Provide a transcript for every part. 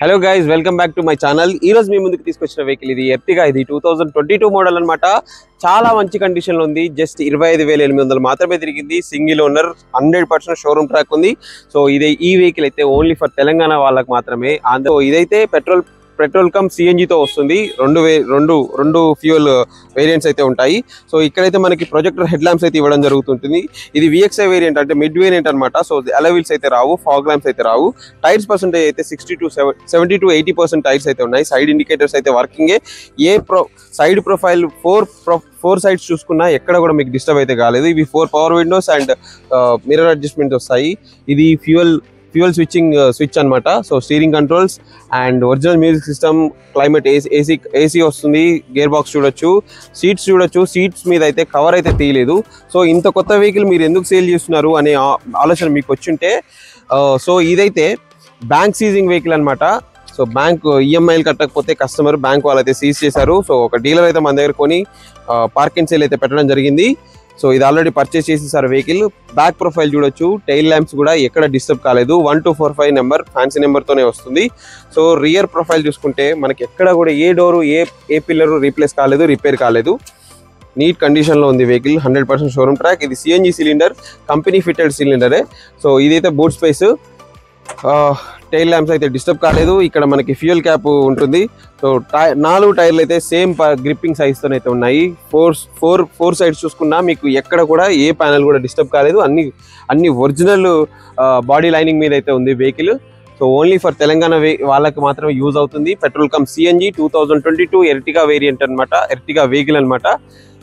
Hello guys, welcome back to my channel. ఈ రోజు మీ ముందుకు తీసుకొచ్చిన వెహికల్ ఇది ఎర్టిగా. ఇది 2022 మోడల్ అనమాట. చాలా మంచి కండిషన్ లో ఉంది. జస్ట్ 25,800 మాత్రమే తిరిగింది. సింగిల్ ఓనర్, 100% షోరూమ్ ట్రాక్ ఉంది. సో ఈ వెహికల్ అయితే ఓన్లీ ఫర్ తెలంగాణ వాళ్ళకి మాత్రమే. ఇదైతే పెట్రోల్ కమ్ సిఎన్జి తో వస్తుంది. రెండు ఫ్యూయల్ వేరియంట్స్ అయితే ఉంటాయి. సో ఇక్కడైతే మనకి ప్రొజెక్టర్ హెడ్ ల్యాంప్స్ అయితే ఇవ్వడం జరుగుతుంటుంది. ఇది విఎక్స్ఐ వేరియంట్, అంటే మిడ్ వేరియంట్ అనమాట. సో అలాయ్ వీల్స్ అయితే రావు, ఫాగ్ ల్యాంప్స్ అయితే రావు. టైర్స్ పర్సెంటేజ్ అయితే 70 to 80% టైర్స్ అయితే ఉన్నాయి. సైడ్ ఇండికేటర్స్ అయితే వర్కింగే. సైడ్ ప్రొఫైల్ ఫోర్ సైడ్స్ చూసుకున్నా ఎక్కడ కూడా మీకు డిస్టర్బ్ అయితే కాలేదు. ఇవి 4 power Windows and mirror adjustment వస్తాయి. ఇది ఫ్యూయల్ స్విచ్ అనమాట. So steering controls and original music system, climate AC వస్తుంది. గేర్ బాక్స్ చూడొచ్చు, సీట్స్ మీద అయితే కవర్ అయితే తీయలేదు. సో ఇంత కొత్త వెహికల్ మీరు ఎందుకు సేల్ చేస్తున్నారు అనే ఆలోచన మీకు వచ్చుంటే, సో ఇదైతే బ్యాంక్ సీజింగ్ వెహికల్ అనమాట. సో బ్యాంక్ ఈఎంఐలు కట్టకపోతే కస్టమర్ బ్యాంక్ వాళ్ళైతే సీజ్ చేశారు. సో ఒక డీలర్ అయితే మన దగ్గర కొని పార్క్ అండ్ సేల్ అయితే పెట్టడం జరిగింది. సో ఇది ఆల్రెడీ పర్చేస్ చేసేసారు వెహికల్. బ్యాక్ ప్రొఫైల్ చూడొచ్చు, టైల్ ల్యాంప్స్ కూడా ఎక్కడ డిస్టర్బ్ కాలేదు. 1245 నెంబర్, ఫ్యాన్సీ నెంబర్తోనే వస్తుంది. సో రియర్ ప్రొఫైల్ చూసుకుంటే మనకి ఎక్కడ కూడా ఏ డోరు ఏ పిల్లర్ రీప్లేస్ కాలేదు, రిపేర్ కాలేదు. నీట్ కండిషన్లో ఉంది వెహికల్. 100% showroom track. ఇది సిఎన్జి సిలిండర్, కంపెనీ ఫిటెడ్ సిలిండరే. సో ఇదైతే బూట్ స్పేస్. టైల్ ల్యాంప్స్ అయితే డిస్టర్బ్ కాలేదు. ఇక్కడ మనకి ఫ్యూయల్ క్యాప్ ఉంటుంది. సో 4 టైర్లు అయితే సేమ్ గ్రిప్పింగ్ సైజ్తో అయితే ఉన్నాయి. ఫోర్ సైడ్స్ చూసుకున్నా మీకు ఎక్కడ కూడా ఏ ప్యానల్ కూడా డిస్టర్బ్ కాలేదు. అన్ని ఒరిజినల్ బాడీ లైనింగ్ మీద అయితే ఉంది vehicle. So only for Telangana వాళ్ళకి మాత్రమే యూజ్ అవుతుంది. Petrol come CNG 2022 Ertiga variant అనమాట, ఎర్టిగా వెహికల్ అనమాట.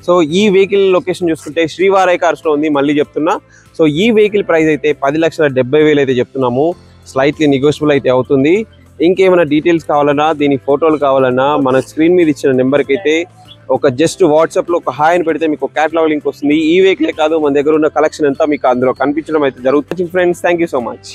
సో ఈ వెహికల్ లొకేషన్ చూసుకుంటే శ్రీవారై కార్స్లో ఉంది. మళ్ళీ చెప్తున్నా, సో ఈ వెహికల్ ప్రైస్ అయితే 10,70,000 అయితే చెప్తున్నాము. స్లైట్లీ నెగోషియబుల్ అయితే అవుతుంది. ఇంకేమైనా డీటెయిల్స్ కావాలన్నా, దీని ఫోటోలు కావాలన్నా మన స్క్రీన్ మీద ఇచ్చిన నెంబర్కి అయితే ఒక జస్ట్ వాట్సాప్లో ఒక హాయ్ అని పెడితే మీకు క్యాటలాగ్ లింక్ వస్తుంది. ఈ వెహికలే కాదు, మన దగ్గర ఉన్న కలెక్షన్ అంతా మీకు అందులో కనిపించడం అయితే జరుగుతుంది. Friends, thank you so much.